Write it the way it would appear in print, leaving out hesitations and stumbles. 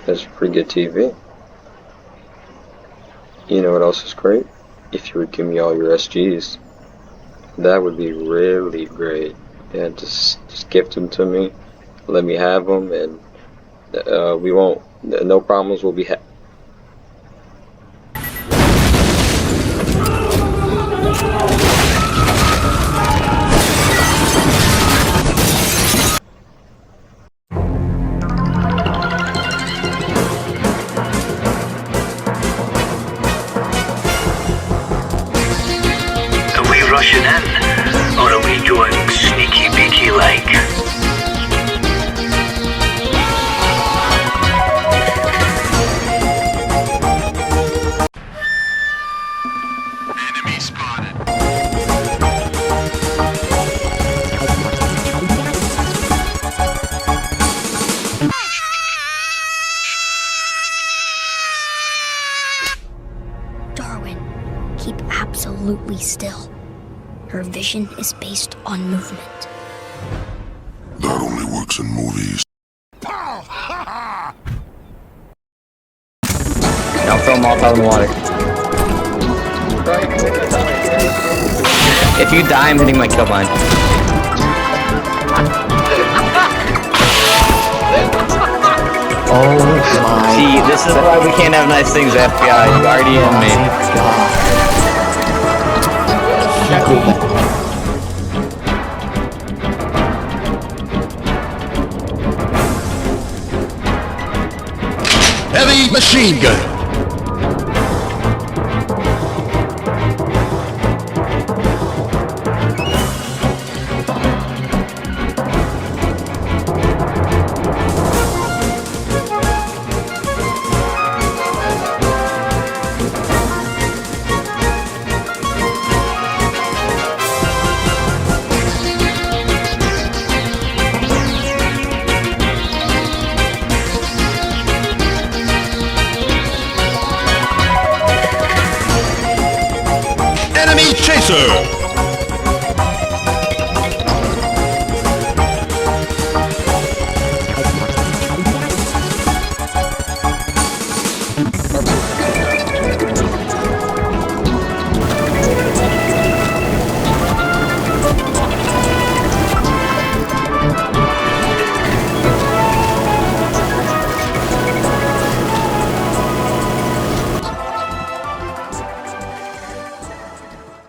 That's a pretty good TV. You know what else is great? If you would give me all your SGs. That would be really great. Yeah, just gift them to me. Let me have them, and we won't. No problems will be had. Are we rushing in, or are we going sneaky beaky like? Enemy spotted. Darwin, keep absolutely still. Her vision is based on movement. That only works in movies. I'll throw Molotov in the water. If you die, I'm hitting my kill line. Oh my See, this is why we can't have nice things, FBI. You already in me. Heavy machine gun. Enemy chaser!